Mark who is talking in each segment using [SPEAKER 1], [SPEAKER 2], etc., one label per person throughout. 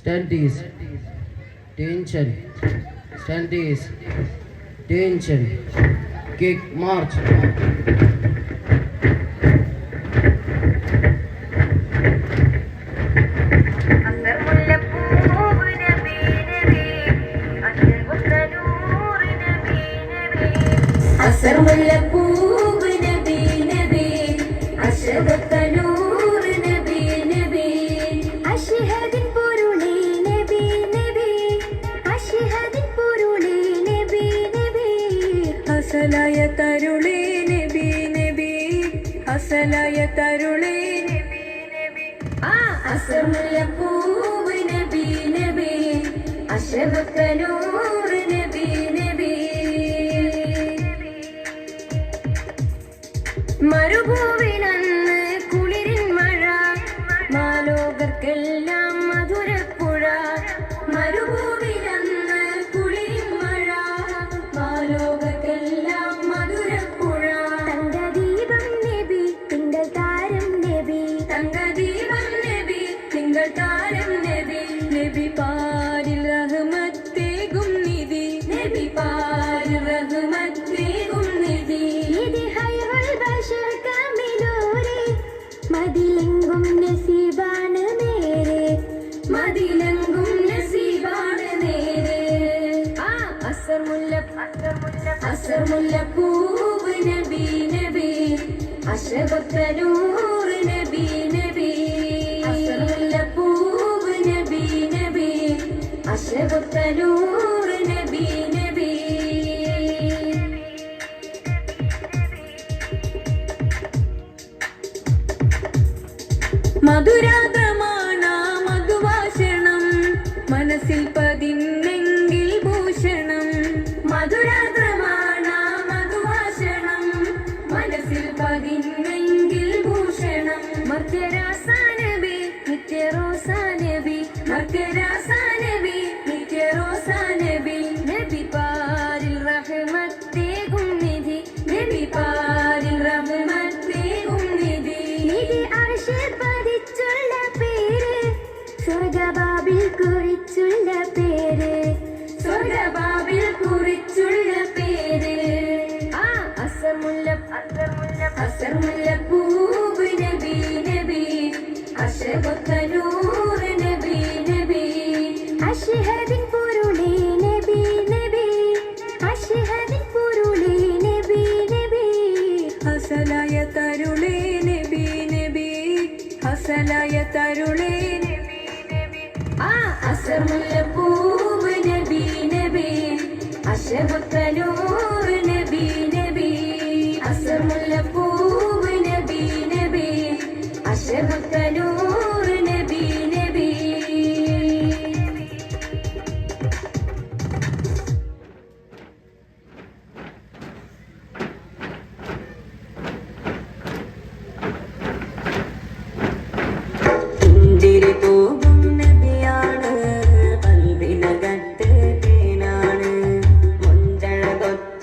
[SPEAKER 1] Stand is tension. Stand is tension. Kick march.
[SPEAKER 2] അസലായ തരുളേ നബി നബി അസലായ തരുളേ നബി നബി അസമുല്ലപ്പൂവ് നബി നബി അശറഫനൂർ നബി നബി മരുഭൂവിലന്ന് കുളിരിൻ മഴ മാലോകർക്കെല്ലാം മധുരപ്പുഴ മരുഭൂവിലന്ന് കുളിരിൻ മഴ മാലോകർക്കെല്ലാം മധുരപ്പുഴ തങ്കദീപം നബി തിങ്കൾ താരം നബി തങ്കദീപം നബി തിങ്കൾ താരം നബി നബി പാരിൽ റഹ്മത്തേകും നിധി നബി പാരിൽ റഹ്മത്തേകും നിധി ഇത് ഹൈറുൽ ബശർ കാമിലൂരെ മദിലെങ്കും നസീബാണ് നേരെ മദിലെങ്കും നസീബാണ് നേരെ അസർമുല്ലപ്പൂവ് നബി നബി അശറഫനൂർ നബി നബി അസർമുല്ലപ്പൂവ് നബി നബി അശറഫനൂർ നബി നബി മധുരാഗമാണ മധുവാസണം മനസ്സിൽ പതിന്നെങ്കിൽ ഭൂഷണം മധുരാഗമാണ മധുവാസണം മനസ്സിൽ പതിന്നെങ്കിൽ ഭൂഷണം മർത്യരാസാനബി നിത്യരോസാനബി മർത്യരാസാനബി നിത്യരോസാനബി നബി പാരിൽ റഹ്മത്തേകും നിധി നബി പാരിൽ റഹ്മത്തേകും നിധി നിധി അർശിൽ പതിച്ചുള്ള പേര് സ്വർഗബാബിൽ കുറിച്ചുള്ള പേര് സ്വർഗബാബിൽ കുറിച്ചുള്ള പേര് അസർമുല്ലപ്പൂവ് നബി നബി അശറഫനൂർ നബി നബി അശ്ഹദിൻ പൊരുളേ നബി നബി അശ്ഹദിൻ പൊരുളേ നബി നബി അസലായ തരുളേ നബി നബി അസലായ തരുളേ നബി നബി അസർമുല്ലപ്പൂവ് നബി നബി അശറഫനൂർ നബി നബി അസർമുല്ലപ്പൂവ് നബി നബി അശറഫനൂർ നബി നബി
[SPEAKER 3] പുഞ്ചിരി പോകും നബിയാണ് കൽവിനകത്ത് തേനാണ് മുഞ്ചഴകൊത്ത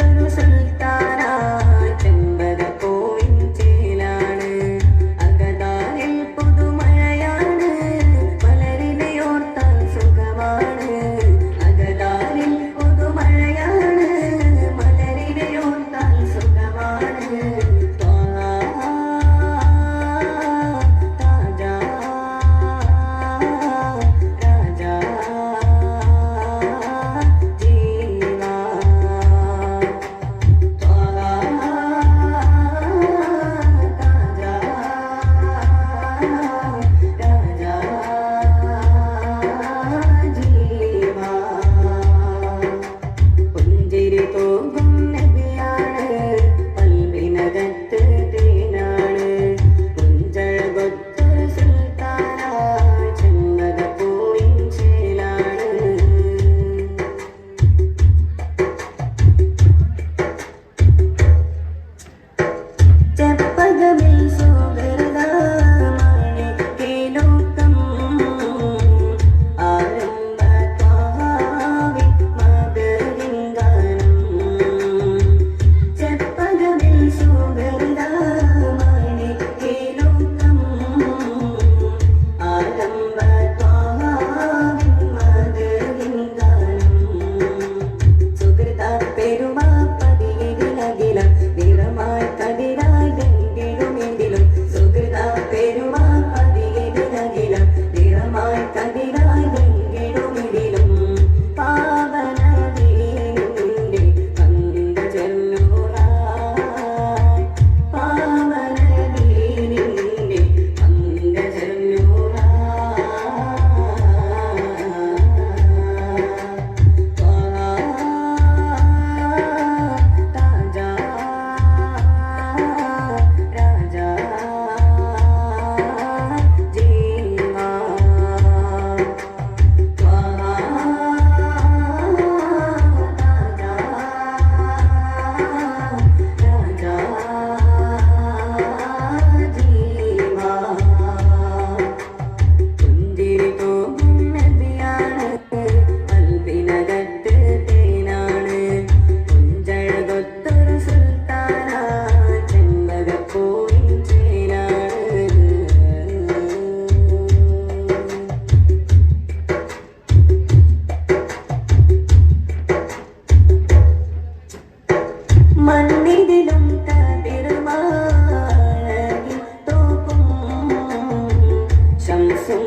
[SPEAKER 3] ശംസും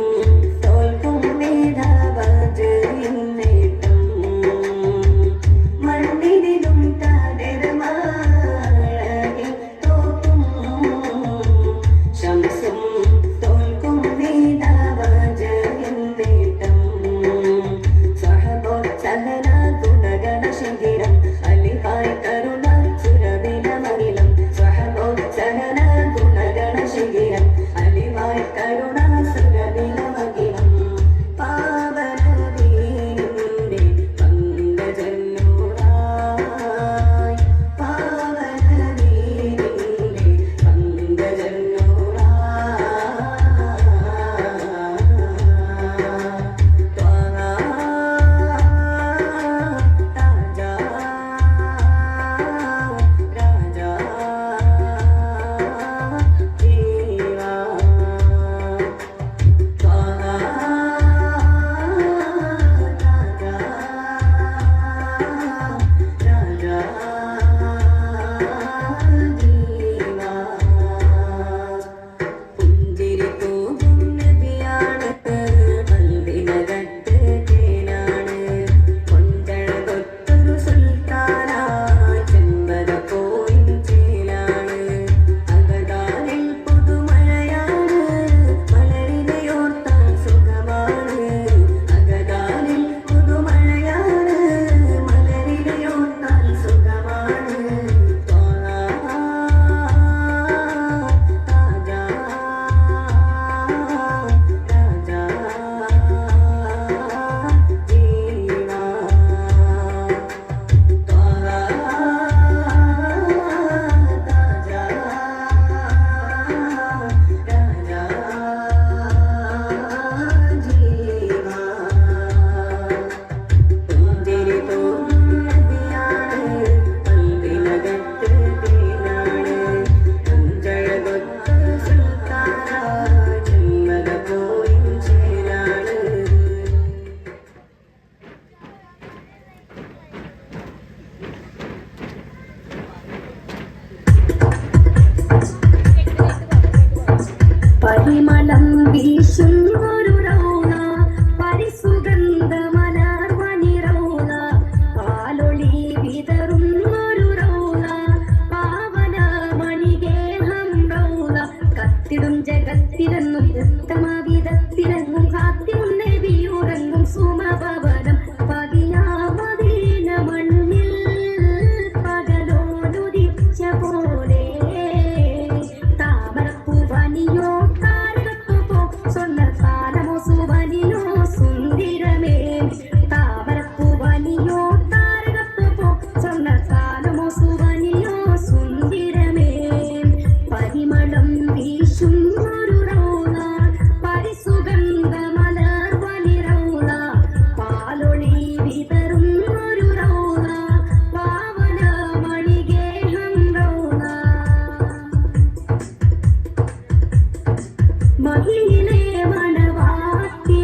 [SPEAKER 3] തോൽക്കും മേധാവാജ് ഇന്നേറ്റം മണ്ണിലും താരമാഴകിൽ തോക്കും ശംസും തോൽക്കും മേധാവാജ് ഇന്നേറ്റം സഹബോ സഹന ഗുണഗണ ശിഖിരം അലിഹായ് കരുണ സുരവില മഹിളം സഹബോ സഹന ഗുണഗണ ശിഖിരം അലിഹായ് കരുണ സുരവില മഹിളം പാവനദീനിന്റെ പങ്കജന്നൂറായി പാവനദീനിന്റെ പുഞ്ചിരി തൂകും നബിയാണ് കൽവിനകത്ത് തേനാണ് കൊഞ്ചഴകൊത്തൊരു സുൽത്താനായി ചെമ്പകപ്പൂവിൻ ചേലാണ് അകതാരിൽ പുതുമഴയാണ് മലരിനെയോർത്താൻ സുഖമാണ് അകതാരിൽ പുതുമഴയാണ് മലരിനെയോർത്താൻ സുഖമാണ് പുഞ്ചിരി തോന്നും നബിയാണ് കൽവിനകത്ത് തേനാണ് കൊഞ്ചഴകൊത്തൊരു സുൽത്താനായി ചെമ്പകപ്പൂവിൻ ചേലാണ് പരിമളം വീശും ഒരു റൗള പരിസുഗന്ധ മലർവനി റൗള പാലൊളി വിതറും ഒരു റൗള പാവന മണിഗേഹം റൗള കത്തിടും ജഗത്തിലെന്നും ഉത്തമ വിധത്തിലെന്നും കാത്തിടും നബിയുറങ്ങും സുമഭവനം പതിയാമദീന മണ്ണിൽ പകലോലുദിച്ച പോലെ താമരപ്പൂവനിയോ താരകപ്പൂവോ സ്വർണ്ണത്താലമോ സുവനിയോ സുന്ദരമേ താമരപ്പൂവനിയോ താരകപ്പൂവോ സ്വർണ്ണത്താലമോ സുവനിയോ സുന്ദരമേ പരിമളം വീശും ഒരു റൗള പരിസുഗന്ധ മലർവനി റൗള പാലൊളി വിതറും ഒരു റൗള പാവന മണിഗേഹം റൗള മഹിളിലെ മണവാട്ടി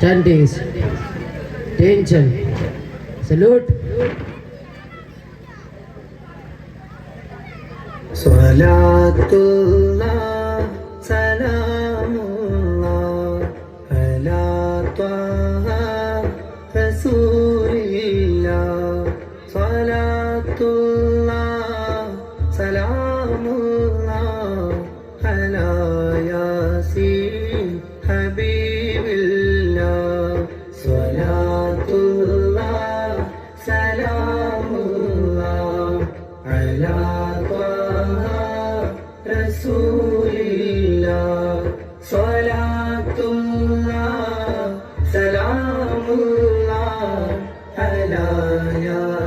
[SPEAKER 1] Stand is. Attention. Salute.
[SPEAKER 4] Salatullah, salamullah, ala Taha Rasulillah. Salatullah, salamullah, ala Yasin Habibillah. Salatullah, salamullah, ala Rasulillah. Salatullah, salamullah, ala ya